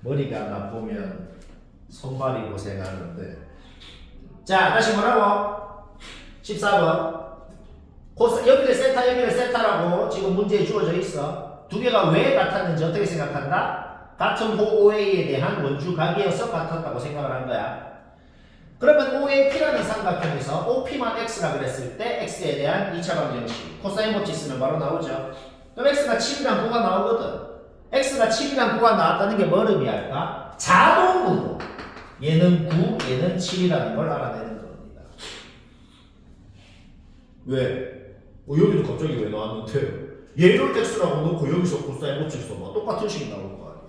머리가 나쁘면 손발이 고생하는데. 자, 다시 뭐라고? 14번. 여기를 세타, 여기를 세타라고 지금 문제에 주어져 있어. 두 개가 왜 같았는지 어떻게 생각한다? 같은 OA에 대한 원주 각이어서 같았다고 생각을 한 거야. 그러면 OAP라는 삼각형에서 OP만 X라 그랬을 때 X에 대한 2차 방정식 코사인 법칙 쓰면 바로 나오죠. 그럼 X가 7이란 9가 나오거든. X가 7이란 9가 나왔다는 게 뭘 의미할까? 자동으로 얘는 9, 얘는 7이라는 걸 알아내는 겁니다. 왜? 여기도 갑자기 왜 나왔는데? 얘를 X라고 놓고 여기서 코사인 법칙 써봐. 똑같은 식이 나올 거 아니야.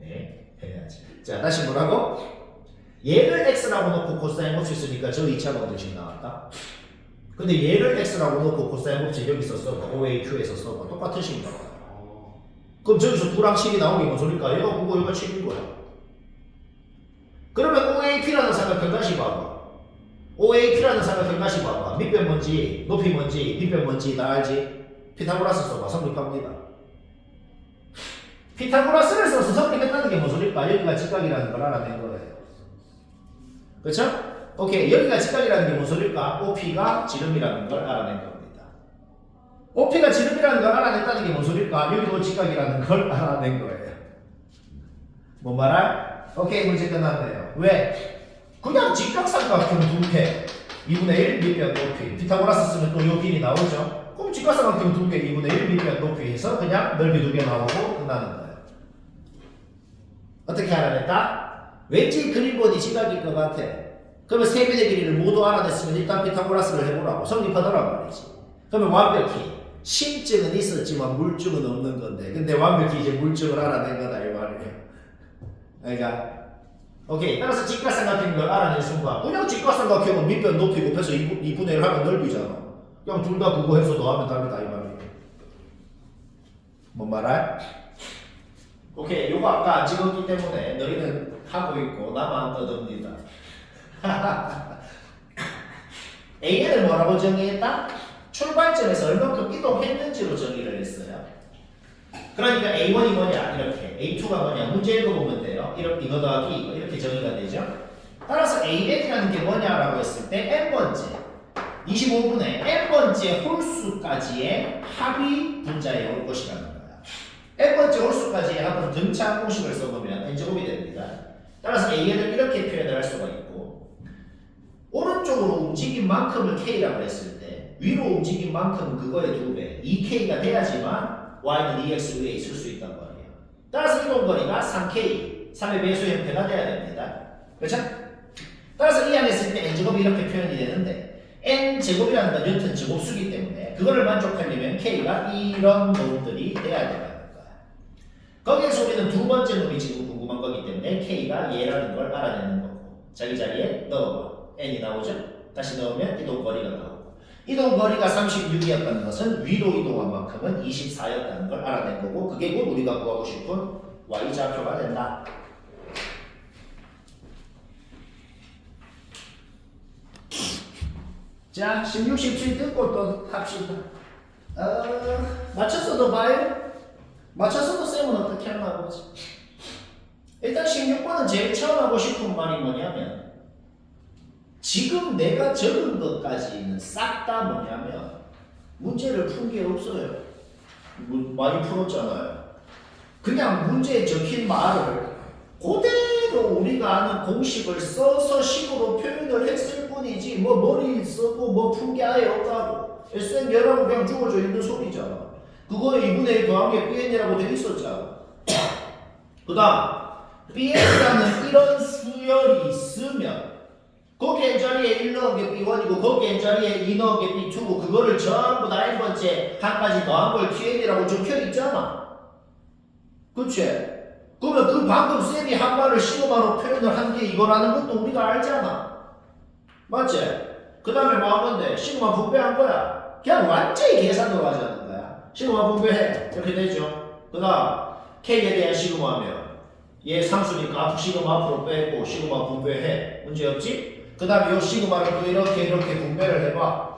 네? 해야지. 자, 다시 뭐라고? 얘를 X라고 놓고 코사인 법칙 쓰니까 저 2차 방정식 나왔다. 근데 얘를 X라고 놓고 코사인 법칙 여기서 써봐. OAQ에서 써봐. 똑같은 식이 나와. 그럼 저기서 9랑 7이 나온 게 뭔 소리일까? 얘가 9고 얘가 7인 거야. 그러면 OAP라는 삼각형 다시 봐봐. OAP라는 삼각형 다시 봐봐. 밑변 뭔지, 높이 뭔지, 밑변 뭔지 다 알지? 피타고라스 써봐. 성립합니다. 피타고라스를 써서 성립했다는 게 뭔 소리일까? 여기가 직각이라는 걸 알아낸 거예요. 그렇죠? 오케이, 여기가 직각이라는 게 뭔 소리일까? OP가 지름이라는 걸 알아낸 겁니다. OP가 지름이라는 걸 알아냈다는 게 뭔 소리일까? 여기도 직각이라는 걸 알아낸 거예요. 뭔 말할? 오케이, 문제 끝났네요. 왜? 그냥 직각삼각형 두 개, 2분의 1 밑변 높이. 피타고라스 쓰면 또 요 길이 나오죠? 그럼 직각삼각형 두 개, 2분의 1 밑변 높이 해서 그냥 넓이 두 개 나오고 끝나는 거예요. 어떻게 알아냈다? 왠지 그림본이 직각일 것 같아. 그러면 세 변의 길이를 모두 알아냈으면 일단 피타고라스를 해보라고. 성립하더란 말이지. 그러면 완벽히 심증은 있었지만 물증은 없는 건데, 근데 완벽히 이제 물증을 알아낸 거다 이 말이에요. 그러니까 오케이. 따라서 직각삼각형을 알아낸 순간 그냥 직각삼각형은 밑변 높이 곱해서 2분의 1 하면 넓이잖아. 그냥 둘 다 그거 해서 더하면 답이다 이 말이에요. 뭔 말할? 오케이. 요거 아까 안 찍었기 때문에 너희는 하고 있고 나만 떠듭니다. AN을 뭐라고 정의했다? 출발점에서 얼마큼 이동했는지로 정의를 했어요. 그러니까 A1이 뭐냐 이렇게, A2가 뭐냐 문제 읽어보면 돼요. 이거 더하기 이거 이렇게 정의가 되죠. 따라서 AN이라는 게 뭐냐라고 했을 때 n번째 25분의 n번째 홀수까지의 합이 분자에 올 것이라는 거야. n번째 홀수까지의 합은 등차 공식을 써보면 n제곱이 됩니다. 따라서 AN을 이렇게 표현을 할 수가 있고, 오른쪽으로 움직인 만큼을 K라고 했을 때 위로 움직인 만큼은 그거의 2배 2K가 돼야지만 y는 2x 위에 있을 수 있단 말이에요. 따라서 이동거리가 3K 3의 배수 형태가 돼야 됩니다. 그렇죠? 따라서 이 안에 있을 때 n제곱이 이렇게 표현이 되는데 n제곱이라는 건 뉴턴 제곱수기 때문에 그거를 만족하려면 K가 이런 놈들이 돼야 된다는 거야. 거기에서 우리는 두 번째 놈이 지금 궁금한 거기 때문에 K가 얘라는 걸 알아내는 거고, 자기 자리에 넣어봐. n이 나오죠? 다시 넣으면 이동거리가 나오고, 이동거리가 36이었다는 것은 위로 이동한 만큼은 24였다는 걸 알아낸 거고, 그게 곧 우리가 구하고 싶은 y좌표가 된다. 자, 16, 17 듣고 또 합시다. 맞췄어도 봐요? 맞췄어도 쌤은 어떻게 하나 보지? 일단 16번은 제일 처음 하고 싶은 말이 뭐냐면, 지금 내가 적은 것까지는 싹 다 뭐냐면 문제를 푼 게 없어요. 많이 풀었잖아요. 그냥 문제에 적힌 말을 그대로 우리가 아는 공식을 써서 식으로 표현을 했을 뿐이지 뭐 머리 쓰고 뭐 푼 게 아예 없다고. SM 열하고 그냥 주어져 있는 소리잖아. 그거에 2분의 1 더한 게 BN이라고 되어 있었잖아. 그 다음 BN이라는 이런 수열이 있으면 거기 n자리에 1 넣은 게 B1이고 거기 n자리에 2 넣은 게 B2고 그거를 전부 다 n번째 한까지 더한 걸 TN이라고 적혀 있잖아. 그치? 그러면 그 방금 쌤이 한 말을 시그마로 표현을 한 게 이거라는 것도 우리가 알잖아. 맞지? 그 다음에 뭐 한 건데? 시그마 분배한 거야. 그냥 완전히 계산으로 하자는 거야. 시그마 분배해. 이렇게 되죠. 그 다음 K에 대한 시그마면 얘 상수니까 시그마 앞으로 빼고 시그마 분배해. 문제 없지? 그 다음에 이 시그마를 또 이렇게 분배를 해봐.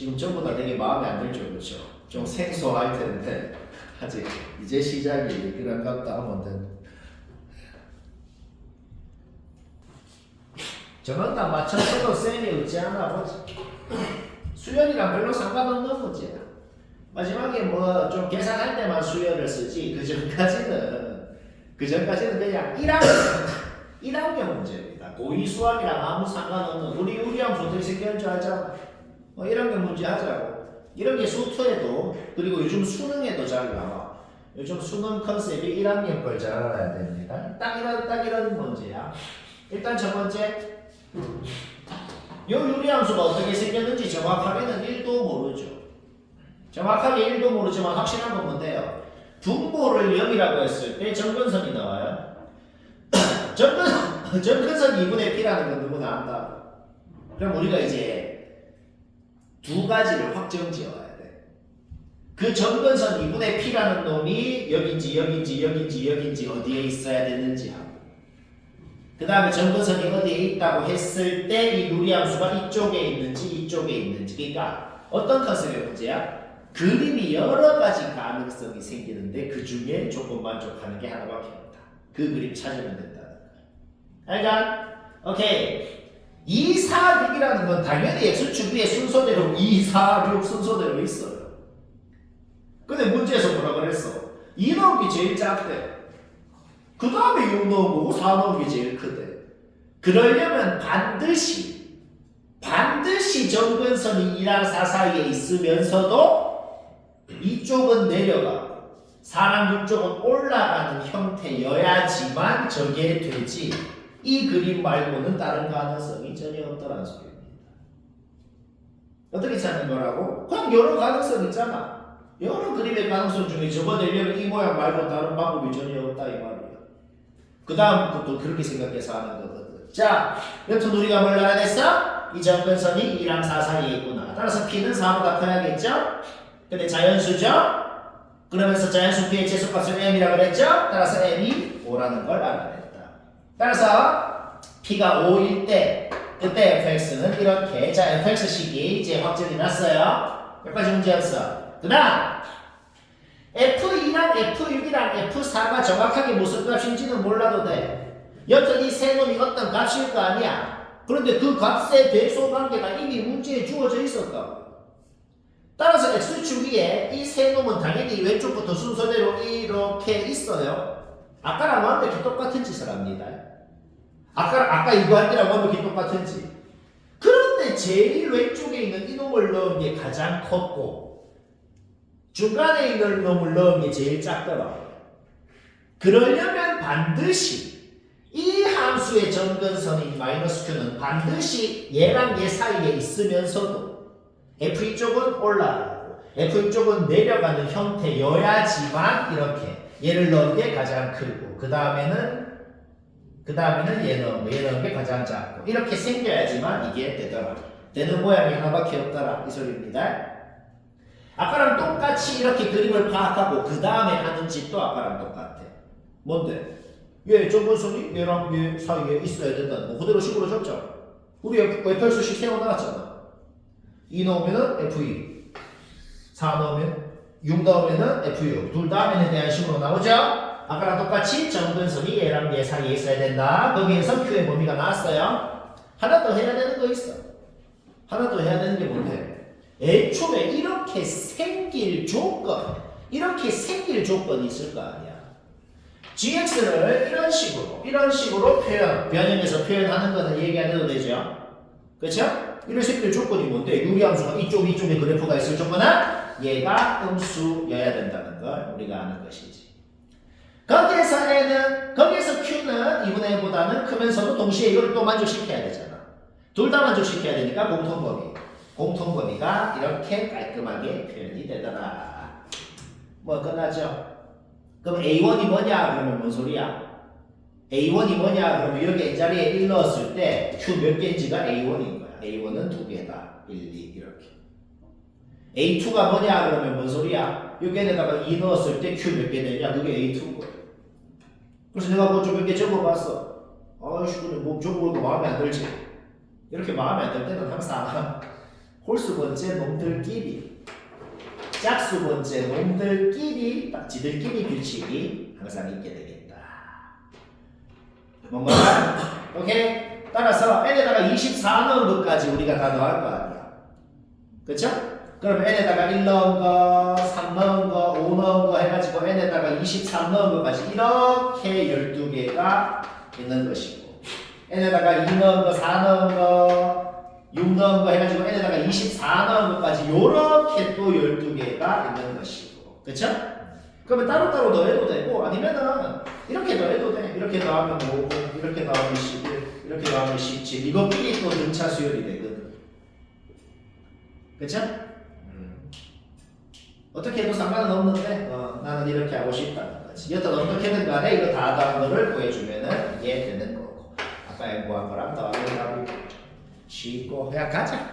지금 전부 다 되게 마음에 안 들죠, 그렇죠? 좀 생소할 텐데 아직 이제 시작이 그런갑다 하면 된. 저건 다 맞췄어도 쌤이 어찌 하나 보지. 수열이랑 별로 상관없는 문제야. 마지막에 뭐 좀 계산할 때만 수열을 쓰지 그 전까지는 그냥 1학년 문제입니다. 고2 수학이랑 아무 상관없는 우리 함수 어떻게 생겼는 줄 알잖아. 1학년 문제 하자고. 이런 게 수투에도 그리고 요즘 수능에도 잘 나와. 요즘 수능 컨셉이 1학년 걸 잘 알아야 됩니다. 딱 이런 문제야. 일단 첫 번째 요 유리함수가 어떻게 생겼는지 정확하게는 1도 모르죠. 정확하게 1도 모르지만 확실한 건 뭔데요? 분모를 0이라고 했을 때 점근선이 나와요. 점근선 2분의 P라는 건 누구나 안다. 그럼 우리가 이제 두 가지를 확정 지어야 돼. 그 점근선 2분의 P라는 놈이 여긴지 어디에 있어야 되는지 하고 그 다음에 점근선이 어디에 있다고 했을 때 이 유리함수가 이쪽에 있는지 이쪽에 있는지. 그러니까 어떤 컨셉의 문제야? 그림이 여러 가지 가능성이 생기는데 그 중에 조금 만족하는 게 하나밖에 없다. 그 그림 찾으면 된다는 거야. 알죠? 오케이. 2, 4, 6이라는 건 당연히 x축 위에 순서대로 2, 4, 6 순서대로 있어요. 근데 문제에서 뭐라 그랬어? 2 넣은 게 제일 작대. 그 다음에 6 넣은 거고 4 넣은 게 제일 크대. 그러려면 반드시 점근선이 2랑 4 사이에 있으면서도 이쪽은 내려가고 4랑 6쪽은 올라가는 형태여야지만 저게 되지. 이 그림 말고는 다른 가능성이 전혀 없다는 소리입니다. 어떻게 찾는 거라고? 그럼 여러 가능성 있잖아. 여러 그림의 가능성 중에 저거 되려면 이 모양 말고 다른 방법이 전혀 없다 이 말이야. 그 다음 것도 그렇게 생각해서 하는 거거든. 자, 여튼 우리가 뭘 알아냈어? 이 점근선이 2랑 4 사이에 있구나. 따라서 P는 4보다 커야겠죠? 근데 자연수죠? 그러면서 자연수 P의 최소값을 M이라고 그랬죠? 따라서 M이 5라는 걸 알아냈다. 따라서 P가 5일 때 그때 fx는 이렇게 자 fx식이 이제 확정이 났어요. 여기까지 문제였어. 그 다음 F2랑 F6이랑 F4가 정확하게 무슨 값인지는 몰라도 돼. 여튼 이 세 놈이 어떤 값일 거 아니야. 그런데 그 값의 대소 관계가 이미 문제에 주어져 있었다. 따라서 x축 위에 이 세 놈은 당연히 왼쪽부터 순서대로 이렇게 있어요. 아까랑 완벽히 똑같은 짓을 합니다. 아까 이거 할 때랑 완벽히 똑같은 짓. 그런데 제일 왼쪽에 있는 이 놈을 넣은 게 가장 컸고 중간에 있는 놈을 넣은 게 제일 작더라. 그러려면 반드시 이 함수의 점근선인 마이너스 q는 반드시 얘랑 얘 사이에 있으면서도 f 쪽은 올라가고 f 쪽은 내려가는 형태여야지만 이렇게 얘를 넣은 게 가장 크고 그 다음에는 얘 넣은 게 가장 작고 이렇게 생겨야지만 이게 되더라. 되는 모양이 하나밖에 없더라 이 소리입니다. 아까랑 똑같이 이렇게 그림을 파악하고 그 다음에 하는 짓도 아까랑 똑같아. 뭔데? 얘 점근선이 얘랑 얘 사이에 있어야 된다는 거 그대로 식으로 줬죠. 우리 FX식 세워놨잖아. 2 넣으면은 F2 4 넣으면 6 넣으면은 F6 둘 다음에는 대한 식으로 나오죠. 아까랑 똑같이 점근선이 얘랑 얘 사이에 있어야 된다. 거기에서 Q의 범위가 나왔어요. 하나 더 해야 되는 거 있어. 하나 더 해야 되는 게 뭔데? 애초에 이렇게 생길 조건이 있을 거 아니야. gx를 이런 식으로 변형해서 표현하는 거는 얘기 안 해도 되죠. 그렇죠? 이런 생길 조건이 뭔데? 유리함수가 이쪽에 그래프가 있을 조건은 얘가 음수여야 된다는 걸 우리가 아는 것이지. 거기에서 q는 2분의 1보다는 크면서도 동시에 이걸 또 만족시켜야 되잖아. 둘 다 만족시켜야 되니까 공통범위가 이렇게 깔끔하게 표현이 되더라. 뭐 끝나죠? 그럼 A1이 뭐냐? 그러면 뭔 소리야? A1이 뭐냐? 그러면 여기 N자리에 1 넣었을 때 Q 몇 개인지가 A1인 거야. A1은 2개다. 1, 2 이렇게. A2가 뭐냐? 그러면 뭔 소리야? 여기에다가 2 넣었을 때 Q 몇 개 되냐? 그게 A2인 거야. 그래서 내가 뭐 좀 몇 개 적어봤어. 아이씨, 근데 뭐 적어보니까 마음에 안 들지? 이렇게 마음에 안 들 때는 항상 홀수 번째 놈들끼리 짝수 번째 놈들끼리 딱 지들끼리 규칙이 항상 있게 되겠다. 뭔가 오케이? 따라서 n에다가 24 넣은 것까지 우리가 다 넣을 거 아니야. 그쵸? 그럼 n에다가 1 넣은 거, 3 넣은 거, 5 넣은 거 해가지고 n에다가 23 넣은 것까지 이렇게 12개가 있는 것이고 n에다가 2 넣은 거, 4 넣은 거, 6 넣은 거 해가지고 n에다가 24 넣은 것까지 요렇게 또 12개가 있는 것이고 그쵸? 그러면 따로따로 더해도 되고 아니면은 이렇게 더해도 돼. 이렇게 더하면 5, 이렇게 더하면 11, 이렇게 더하면 17 이것끼리 또 등차 수열이 되거든. 그쵸? 어떻게 해도 상관은 없는데 나는 이렇게 하고 싶다는 거지. 여튼 어떻게든 간에 이거 다 더한 거를 구해주면은 이게 되는 거고 아까 연구한 거랑 더하면 답이 쉽고 그냥 가자.